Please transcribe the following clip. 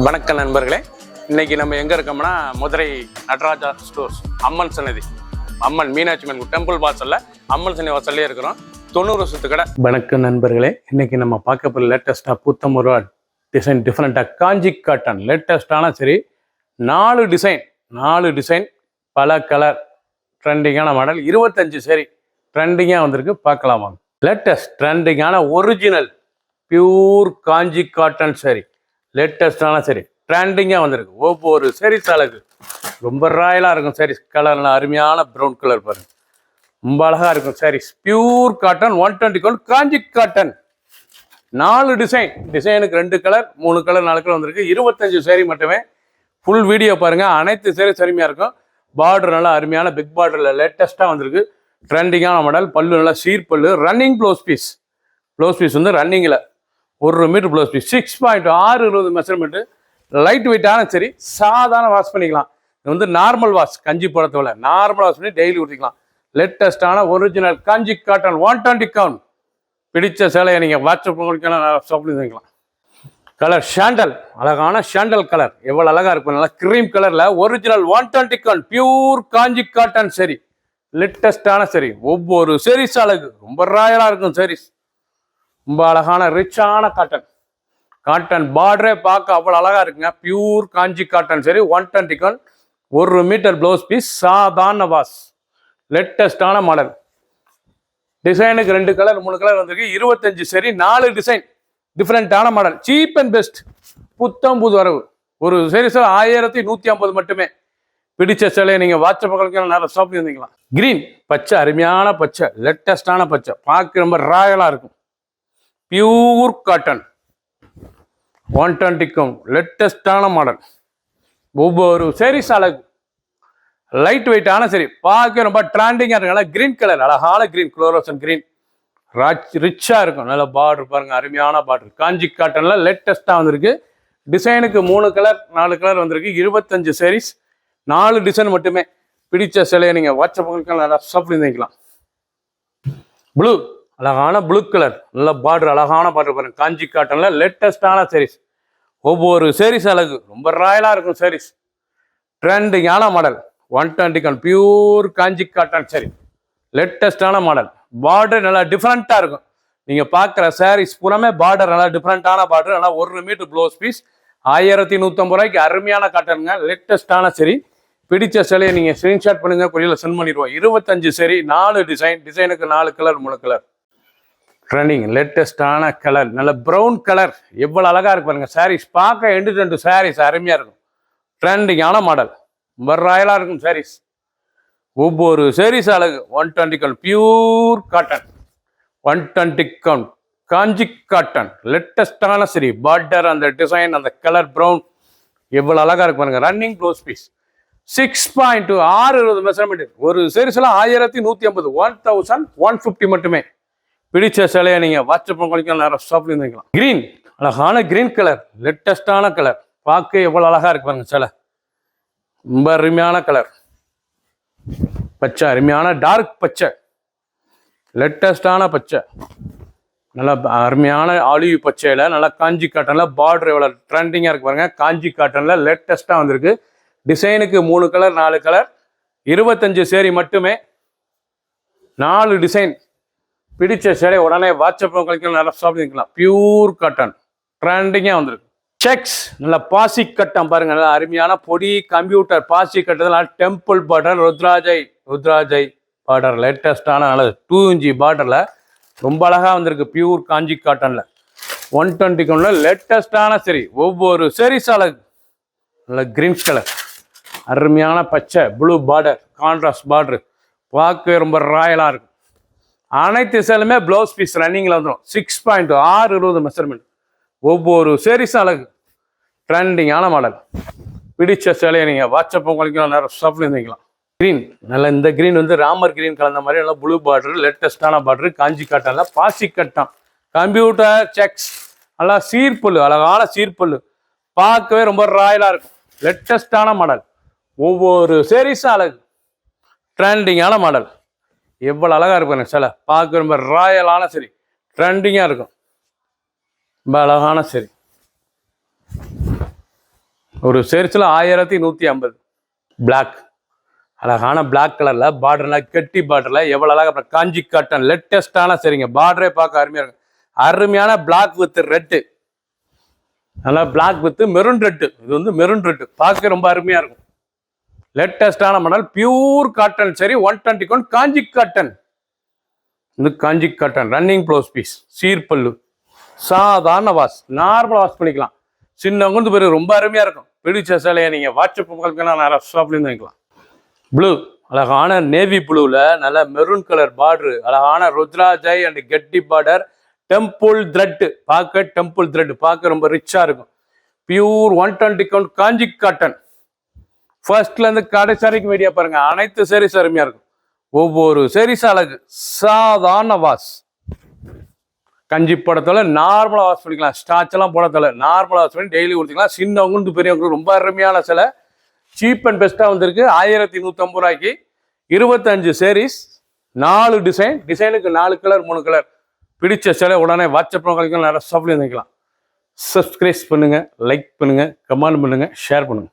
வணக்கம் நண்பர்களே, இன்னைக்கு நம்ம எங்க இருக்கோம்னா மதுரை நடராஜா ஸ்டோர்ஸ் அம்மன் சன்னதி, அம்மன் மீனாட்சி அம்மன் டெம்பிள் வாசல்ல அம்மன் சன்னதி வாசல்லே இருக்கிறோம். 90 வருஷத்து கடை. வணக்கம் நண்பர்களே, இன்னைக்கு நம்ம பார்க்க போகிற லேட்டஸ்டா புத்தம் ஒரு டிசைன் டிஃப்ரெண்டா காஞ்சி காட்டன் லேட்டஸ்டான சரி 4 டிசைன் பல கலர் ட்ரெண்டிங்கான மாடல் 25 சரி ட்ரெண்டிங்காக வந்திருக்கு. பார்க்கலாம் வாங்க. லேட்டஸ்ட் ட்ரெண்டிங்கான ஒரிஜினல் பியூர் காஞ்சி காட்டன் சரி லேட்டஸ்டான சரி ட்ரெண்டிங்காக வந்திருக்கு. ஒவ்வொரு சரீஸ் அழகு ரொம்ப ராயலாக இருக்கும். சாரீஸ் கலர்ல அருமையான ப்ரௌன் கலர் பாருங்க, ரொம்ப அழகாக இருக்கும். சாரீஸ் பியூர் காட்டன் 120 கவுண்ட் காஞ்சி காட்டன். 4 டிசைனுக்கு 2 கலர் 3 கலர் 4 கலர் வந்திருக்கு. 25 சாரி மட்டுமே. ஃபுல் வீடியோ பாருங்க, அனைத்து சாரீஸ் அருமையாக இருக்கும். பார்டர் நல்லா அருமையான பிக் பார்டரில் லேட்டஸ்ட்டாக வந்திருக்கு. ட்ரெண்டிங்கான மாடல். பல்லு நல்லா சீர்பல்லு. ரன்னிங் ப்ளவுஸ் பீஸ் வந்து ரன்னிங்கில் 1 meter blouse piece 6.620 measurement. Light வெயிட்டான சரி சாதாரண வாஷ் பண்ணிக்கலாம். இது வந்து நார்மல் வாஷ், கஞ்சி போடத்தோட நார்மல் வாஷ் பண்ணி டெய்லி ஊற்றிக்கலாம். லேட்டஸ்டான ஒரிஜினல் காஞ்சி காட்டன் 120 கவுண்ட். பிடிச்ச சேலையை நீங்கள் வாட்ஸ்அப் பண்ணிக்கலாம். கலர் ஷாண்டல், அழகான ஷாண்டல் கலர் எவ்வளோ அழகாக இருக்கும். நல்லா க்ரீம் கலரில் ஒரிஜினல் 120 கவுண்ட் பியூர் காஞ்சி காட்டன் சரி லேட்டஸ்டான சரி. ஒவ்வொரு சரீஸ் அழகு ரொம்ப ராயலாக இருக்கும். சரீஸ் ரொம்ப அழகான ரிச்சான காட்டன் பார்டரே பார்க்க அவ்வளோ அழகாக இருக்குங்க. பியூர் காஞ்சி காட்டன் சரி 120 கவுண்ட். 1 மீட்டர் ப்ளவுஸ் பீஸ் சாதாரண வாஷ். லேட்டஸ்டான மாடல். டிசைனுக்கு 2 கலர் 3 கலர் வந்திருக்கு. 25 சரி 4 டிசைன் டிஃப்ரெண்டான மாடல். சீப் அண்ட் பெஸ்ட், புத்தம் புது வரவு. ஒரு சீரீஸ் 1150 மட்டுமே. பிடிச்ச சிலையை நீங்கள் வாட்ஸ்அப் நேரம் ஷாப்பிங் இருந்தீங்களா. கிரீன் பச்சை, அருமையான பச்சை, லேட்டஸ்டான பச்சை, பார்க்க ரொம்ப ராயலாக இருக்கும். பியூர் காட்டன் 120 கவுண்ட் லேட்டஸ்டான மாடல். ஒவ்வொரு சீரீஸ் அழகு லைட் வெயிட்டான சரி பார்க்க ரொம்ப ட்ரெண்டிங்காக இருக்கும். கிரீன் கலர் அழகான கிரீன், குளோரோசன் கிரீன் ரிச்சாக இருக்கும். நல்ல பார்டர் பாருங்க, அருமையான பார்டர். காஞ்சி காட்டனில் லேட்டஸ்ட்டாக வந்திருக்கு. டிசைனுக்கு 3 கலர் 4 கலர் வந்திருக்கு. 25 சீரீஸ் 4 டிசைன் மட்டுமே. பிடிச்ச சிலையை நீங்கள் வாட்ஸ்அப் சாப்பிட்டு ப்ளூ, அழகான ப்ளூ கலர், நல்ல பார்டர், அழகான பார்டர் பாருங்க. காஞ்சி காட்டனில் லேட்டஸ்டான சீரீஸ். ஒவ்வொரு சீரீஸ் அழகு ரொம்ப ராயலாக இருக்கும். சீரீஸ் ட்ரெண்டிங்கான மாடல் 120 கவுண்ட் பியூர் காஞ்சி காட்டன் சரி லேட்டஸ்டான மாடல். பார்டர் நல்லா டிஃப்ரெண்ட்டாக இருக்கும். நீங்கள் பார்க்குற சாரீஸ் பூராமே பார்டர் நல்லா டிஃப்ரெண்ட்டான பார்டர். நல்லா 1 மீட்டர் ப்ளவுஸ் பீஸ் 1150 ரூபாய்க்கு அருமையான காட்டனுங்க. லேட்டஸ்டான சரி. பிடிச்ச சிலையை நீங்கள் ஸ்க்ரீன்ஷாட் பண்ணுங்கள், கொரியரில் சென்ட் பண்ணிடுவோம். 25 சரி 4 டிசைனுக்கு 4 கலர் 3 கலர். ட்ரெண்டிங் லேட்டஸ்டான கலர், நல்ல ப்ரௌன் கலர் எவ்வளோ அழகாக இருக்கு பாருங்க. சாரீஸ் பார்க்க 2 சாரீஸ் அருமையாக இருக்கும். ட்ரெண்டிங்கான மாடல் ரொம்ப ராயலாக இருக்கும். சாரீஸ் ஒவ்வொரு சீரீஸ் அழகு 120 கவுண்ட் பியூர் காட்டன் 120 கவுண்ட் காஞ்சி காட்டன் லேட்டஸ்டான சரி. பார்டர், அந்த டிசைன், அந்த கலர் ப்ரௌன் எவ்வளோ அழகாக இருக்கு பாருங்க. Running close piece 6.620 measurement. ஒரு சீரீஸ்லாம் 1150 1150 மட்டுமே. பிடிச்ச சிலையை நீங்கள் வாட்ஸ்அப் நேரம் ஷாப்பில் இருந்துக்கலாம். கிரீன், அழகான கிரீன் கலர், லேட்டஸ்டான கலர், பார்க்க எவ்வளோ அழகாக இருக்கு பாருங்க. சிலை ரொம்ப அருமையான கலர். பச்சை, அருமையான டார்க் பச்சை, லேட்டஸ்டான பச்சை, நல்லா அருமையான ஆலிவ் பச்சையில் நல்லா காஞ்சி காட்டனில் பார்டர் எவ்வளோ ட்ரெண்டிங்காக இருக்கு பாருங்க. காஞ்சி காட்டனில் லேட்டஸ்ட்டாக வந்திருக்கு. டிசைனுக்கு 3 கலர் 4 கலர். 25 சேரி மட்டுமே. 4 டிசைன். பிடிச்ச சேலை உடனே வாட்ஸ்அப் நேரம் ஷாப்பிங். பியூர் காட்டன் ட்ரெண்டிங்காக வந்திருக்கு. செக்ஸ், நல்லா பாசி கட்டம் பாருங்க. நல்லா அருமையான பொடி கம்ப்யூட்டர் பாசி கட்டத்தில் டெம்பிள் பார்டர், ருத்ராஜை பார்டர் லேட்டஸ்டான நல்ல 2 இன்ச் பார்டரில் ரொம்ப அழகாக வந்திருக்கு. பியூர் காஞ்சி காட்டனில் 120 கவுண்டில் லேட்டஸ்டான சரி. ஒவ்வொரு சீரீஸ் அழகு. நல்ல கிரீன் கலர், அருமையான பச்சை, ப்ளூ பார்டர், கான்ட்ராஸ்ட் பார்டர், பார்க்க ரொம்ப ராயலாக இருக்கும். அனைத்து சேலுமே ப்ளவுஸ் பீஸ் ரன்னிங்கில் வந்துடும். 6.620 மெஷர்மெண்ட். ஒவ்வொரு சீரீஸ் அழகு ட்ரெண்டிங்கான மாடல். பிடிச்ச சேலையை நீங்கள் வாட்ஸ்அப் நேரம் ஷாப்பில் இருந்துக்கலாம். க்ரீன், நல்ல இந்த க்ரீன் வந்து ராமர் க்ரீன் கலந்த மாதிரி நல்லா ப்ளூ பார்டர், லேட்டஸ்டான பார்டர். காஞ்சி காட்டனில் பாசி கட்டம், கம்ப்யூட்டர் செக்ஸ், நல்லா சீர்பல்லு, அழகான சீர்பல்லு, பார்க்கவே ரொம்ப ராயலாக இருக்கும். லேட்டஸ்டான மாடல். ஒவ்வொரு சீரீஸும் அழகு ட்ரெண்டிங்கான மாடல். எவ்வளோ அழகாக இருக்கும் சிலை பார்க்க ரொம்ப ராயலான சரி ட்ரெண்டிங்காக இருக்கும். ரொம்ப அழகான சரி. ஒரு சேரிஸில் 1150. பிளாக், அழகான பிளாக் கலரில் பார்டரில் கெட்டி பார்டரில் எவ்வளோ அழகாக. அப்புறம் காஞ்சி காட்டன் லேட்டஸ்டான சரிங்க, பார்டரே பார்க்க அருமையாக இருக்கும். அருமையான பிளாக் வித் ரெட்டு, நல்லா பிளாக் வித் மெரூன் ரெட்டு. இது வந்து மெரூன் ரெட்டு பார்க்க ரொம்ப அருமையாக இருக்கும். லேட்டஸ்டான மாடல், பியூர் காட்டன் சரி 120 கவுண்ட் காஞ்சி காட்டன். இந்த காஞ்சி காட்டன் ரன்னிங் ப்ளவுஸ் பீஸ், சீர்பல்லு, சாதாரண வாஷ், நார்மல் வாஷ் பண்ணிக்கலாம். சின்னவங்க வந்து பேர் ரொம்ப அருமையாக இருக்கும். பிடிச்ச சேலையை நீங்கள் வாட்ஸ்அப் உங்களுக்கு நிறைய ஷாப்லேருந்து வாங்கிக்கலாம். ப்ளூ, அழகான நேவி ப்ளூவில் நல்ல மெரூன் கலர் பார்டரு, அழகான ருத்ராஜை அண்ட் கெட்டி பார்டர், டெம்பிள் த்ரெட்டு பார்க்க, டெம்பிள் த்ரெட் பார்க்க ரொம்ப ரிச்சாக இருக்கும். பியூர் 120 கவுண்ட் காஞ்சி காட்டன். ஃபர்ஸ்ட்லேருந்து கடைசி வரைக்கும் வீடியோ பாருங்க, அனைத்து சேரீஸ் அருமையாக இருக்கும். ஒவ்வொரு சேரீஸ் அழகு. சாதாரண வாஷ், கஞ்சி போடத்தோல நார்மலாக வாஷ் பண்ணிக்கலாம். ஸ்டாச் எல்லாம் போடத்தோல நார்மலாக வாஷ் பண்ணி டெய்லி கொடுத்துக்கலாம். சின்னவங்களுக்கு பெரியவங்களுக்கு ரொம்ப அருமையான சிலை, சீப் அண்ட் பெஸ்ட்டாக வந்திருக்கு. 1150 ரூபாய்க்கு 25 சேரீஸ், 4 டிசைன், டிசைனுக்கு 4 கலர் 3 கலர். பிடிச்ச சிலை உடனே வாட்ஸ்அப் கழிக்கலாம், நிறைய ஷாப்லேயும் வாங்கிக்கலாம். சப்ஸ்கிரைப் பண்ணுங்க, லைக் பண்ணுங்க, கமெண்ட் பண்ணுங்க, ஷேர் பண்ணுங்க.